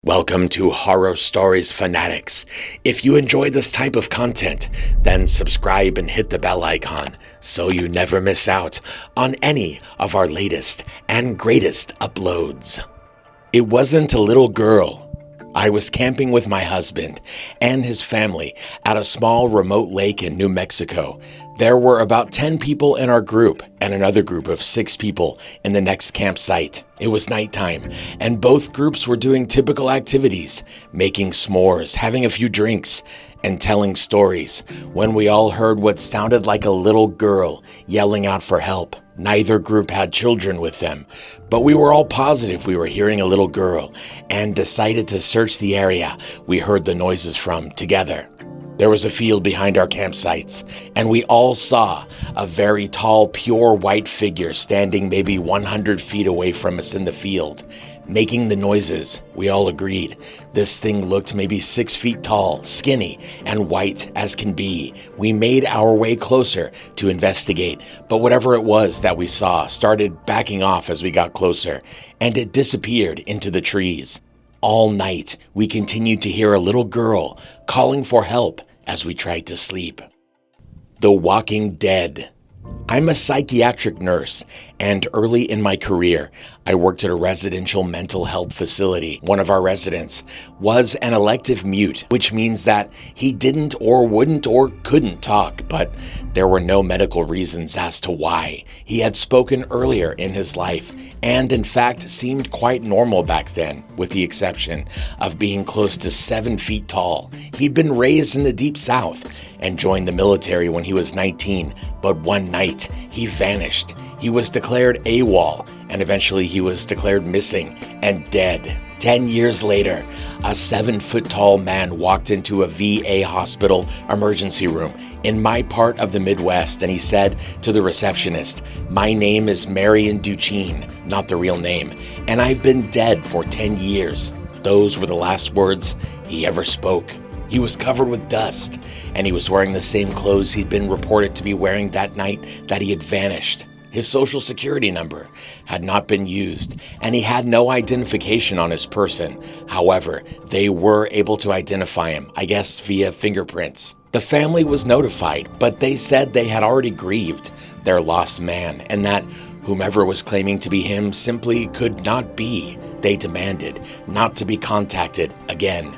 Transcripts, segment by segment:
Welcome to Horror Stories Fanatics. If you enjoy this type of content, then subscribe and hit the bell icon so you never miss out on any of our latest and greatest uploads. It wasn't a little girl. I was camping with my husband and his family at a small remote lake in New Mexico. There were about 10 people in our group and another group of 6 people in the next campsite. It was nighttime, and both groups were doing typical activities, making s'mores, having a few drinks, and telling stories, when we all heard what sounded like a little girl yelling out for help. Neither group had children with them, but we were all positive we were hearing a little girl and decided to search the area we heard the noises from together. There was a field behind our campsites, and we all saw a very tall, pure white figure standing maybe 100 feet away from us in the field, making the noises. We all agreed this thing looked maybe 6 feet tall, skinny, and white as can be. We made our way closer to investigate, but whatever it was that we saw started backing off as we got closer, and it disappeared into the trees. All night, we continued to hear a little girl calling for help as we tried to sleep. The Walking Dead. I'm a psychiatric nurse, and early in my career, I worked at a residential mental health facility. One of our residents was an elective mute, which means that he didn't or wouldn't or couldn't talk, but there were no medical reasons as to why. He had spoken earlier in his life, and in fact seemed quite normal back then, with the exception of being close to 7 feet tall. He'd been raised in the Deep South and joined the military when he was 19, but one night he vanished. He was declared AWOL, and eventually he was declared missing and dead. 10 years later, a 7-foot-tall man walked into a VA hospital emergency room in my part of the Midwest, and he said to the receptionist, "My name is Marion Duchene, not the real name, and I've been dead for 10 years. Those were the last words he ever spoke. He was covered with dust, and he was wearing the same clothes he'd been reported to be wearing that night that he had vanished. His social security number had not been used, and he had no identification on his person. However, they were able to identify him, I guess via fingerprints. The family was notified, but they said they had already grieved their lost man, and that whomever was claiming to be him simply could not be. They demanded not to be contacted again."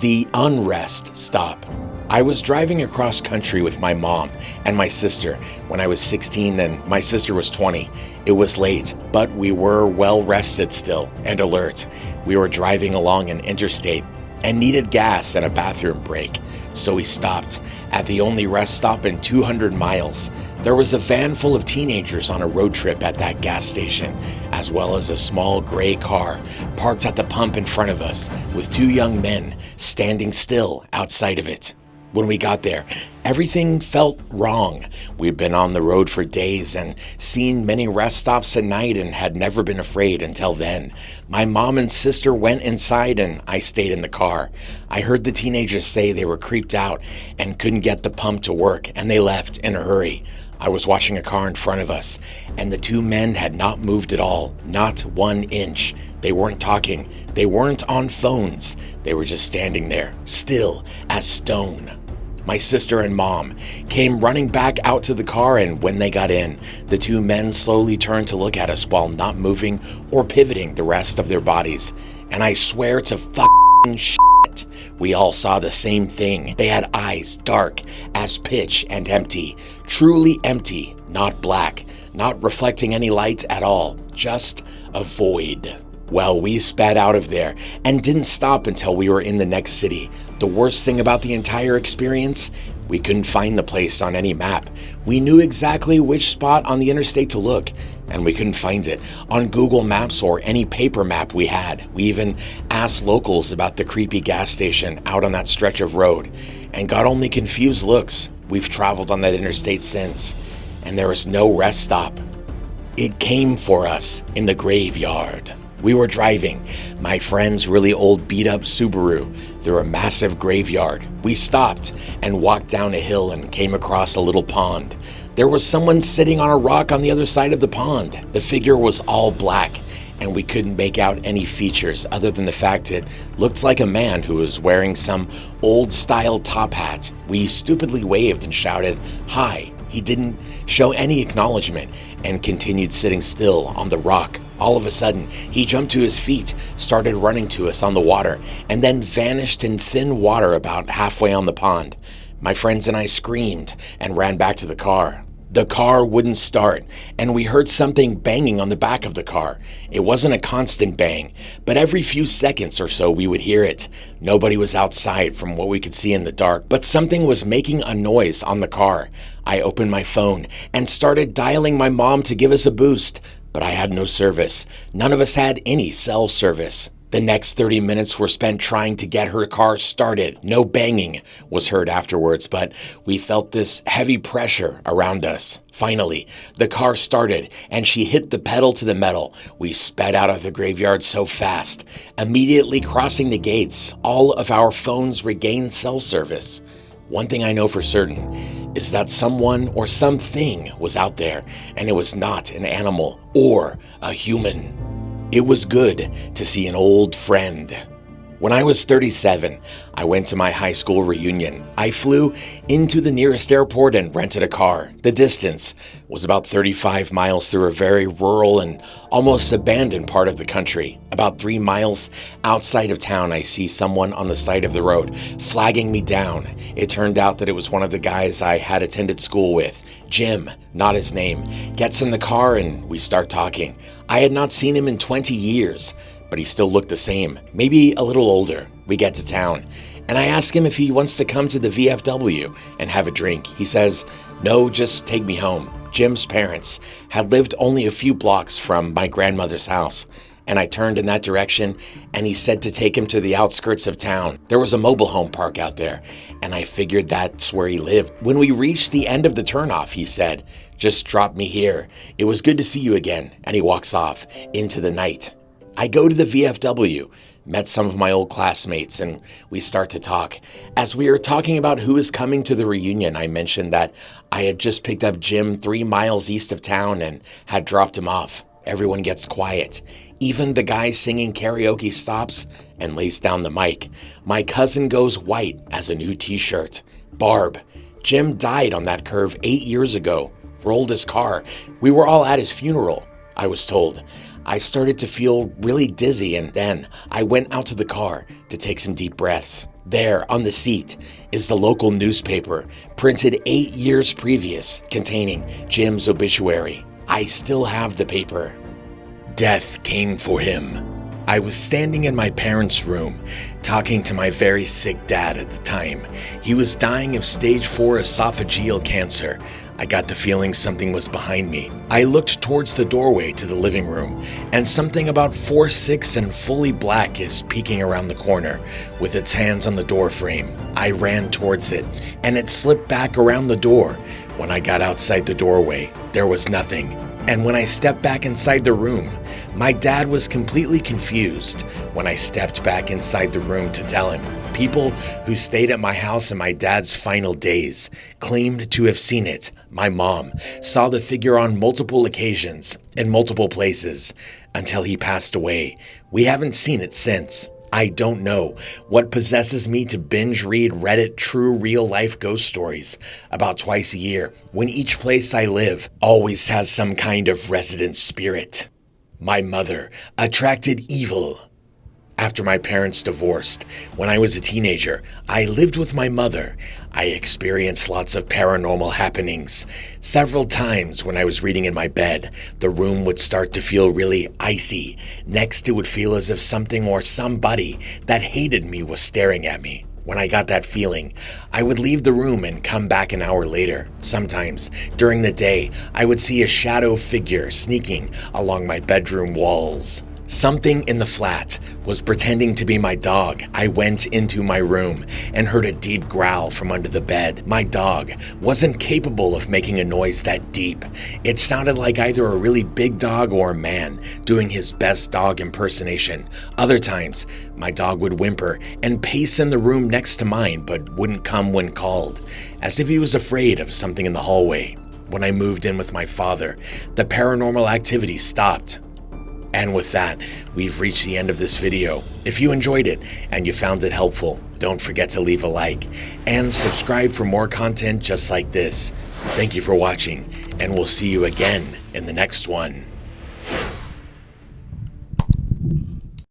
The Unrest Stop. I was driving across country with my mom and my sister when I was 16 and my sister was 20. It was late, but we were well rested still and alert. We were driving along an interstate and needed gas and a bathroom break, so we stopped at the only rest stop in 200 miles. There was a van full of teenagers on a road trip at that gas station, as well as a small gray car parked at the pump in front of us with 2 young men standing still outside of it. When we got there, everything felt wrong. We'd been on the road for days and seen many rest stops at night and had never been afraid until then. My mom and sister went inside and I stayed in the car. I heard the teenagers say they were creeped out and couldn't get the pump to work, and they left in a hurry. I was watching a car in front of us, and the 2 men had not moved at all, not 1 inch. They weren't talking. They weren't on phones. They were just standing there, still as stone. My sister and mom came running back out to the car, and when they got in, the 2 men slowly turned to look at us while not moving or pivoting the rest of their bodies. And I swear to fucking shit, we all saw the same thing. They had eyes dark as pitch and empty, truly empty, not black, not reflecting any light at all, just a void. Well, we sped out of there and didn't stop until we were in the next city. The worst thing about the entire experience, we couldn't find the place on any map. We knew exactly which spot on the interstate to look, and we couldn't find it on Google Maps or any paper map we had. We even asked locals about the creepy gas station out on that stretch of road and got only confused looks. We've traveled on that interstate since, and there was no rest stop. It came for us in the graveyard. We were driving my friend's really old beat-up Subaru through a massive graveyard. We stopped and walked down a hill and came across a little pond. There was someone sitting on a rock on the other side of the pond. The figure was all black and we couldn't make out any features other than the fact it looked like a man who was wearing some old-style top hat. We stupidly waved and shouted, "Hi." He didn't show any acknowledgement and continued sitting still on the rock. All of a sudden, he jumped to his feet, started running to us on the water, and then vanished in thin water about halfway on the pond. My friends and I screamed and ran back to the car. The car wouldn't start, and we heard something banging on the back of the car. It wasn't a constant bang, but every few seconds or so we would hear it. Nobody was outside from what we could see in the dark, but something was making a noise on the car. I opened my phone and started dialing my mom to give us a boost, but I had no service. None of us had any cell service. The next 30 minutes were spent trying to get her car started. No banging was heard afterwards, but we felt this heavy pressure around us. Finally, the car started and she hit the pedal to the metal. We sped out of the graveyard so fast. Immediately crossing the gates, all of our phones regained cell service. One thing I know for certain is that someone or something was out there, and it was not an animal or a human. It was good to see an old friend. When I was 37, I went to my high school reunion. I flew into the nearest airport and rented a car. The distance was about 35 miles through a very rural and almost abandoned part of the country. About 3 miles outside of town, I see someone on the side of the road flagging me down. It turned out that it was one of the guys I had attended school with. Jim, not his name, gets in the car and we start talking. I had not seen him in 20 years, but he still looked the same, maybe a little older. We get to town, and I ask him if he wants to come to the VFW and have a drink. He says, "No, just take me home." Jim's parents had lived only a few blocks from my grandmother's house, and I turned in that direction, and he said to take him to the outskirts of town. There was a mobile home park out there, and I figured that's where he lived. When we reached the end of the turnoff, he said, "Just drop me here. It was good to see you again," and he walks off into the night. I go to the VFW, met some of my old classmates, and we start to talk. As we are talking about who is coming to the reunion, I mentioned that I had just picked up Jim 3 miles east of town and had dropped him off. Everyone gets quiet. Even the guy singing karaoke stops and lays down the mic. My cousin goes white as a new t-shirt. Barb, Jim died on that curve 8 years ago. Rolled his car. We were all at his funeral, I was told. I started to feel really dizzy, and then I went out to the car to take some deep breaths. There, on the seat, is the local newspaper, printed 8 years previous, containing Jim's obituary. I still have the paper. Death came for him. I was standing in my parents' room, talking to my very sick dad at the time. He was dying of stage 4 esophageal cancer. I got the feeling something was behind me. I looked towards the doorway to the living room, and something about 4'6" and fully black is peeking around the corner with its hands on the door frame. I ran towards it, and it slipped back around the door. When I got outside the doorway, there was nothing. And when I stepped back inside the room, my dad was completely confused. When I stepped back inside the room to tell him, people who stayed at my house in my dad's final days claimed to have seen it. My mom saw the figure on multiple occasions in multiple places until he passed away. We haven't seen it since. I don't know what possesses me to binge read Reddit true real life ghost stories about twice a year, when each place I live always has some kind of resident spirit. My mother attracted evil. After my parents divorced, when I was a teenager, I lived with my mother. I experienced lots of paranormal happenings. Several times when I was reading in my bed, the room would start to feel really icy. Next, it would feel as if something or somebody that hated me was staring at me. When I got that feeling, I would leave the room and come back an hour later. Sometimes, during the day, I would see a shadow figure sneaking along my bedroom walls. Something in the flat was pretending to be my dog. I went into my room and heard a deep growl from under the bed. My dog wasn't capable of making a noise that deep. It sounded like either a really big dog or a man doing his best dog impersonation. Other times, my dog would whimper and pace in the room next to mine, but wouldn't come when called, as if he was afraid of something in the hallway. When I moved in with my father, the paranormal activity stopped. And with that, we've reached the end of this video. If you enjoyed it and you found it helpful, don't forget to leave a like and subscribe for more content just like this. Thank you for watching, and we'll see you again in the next one.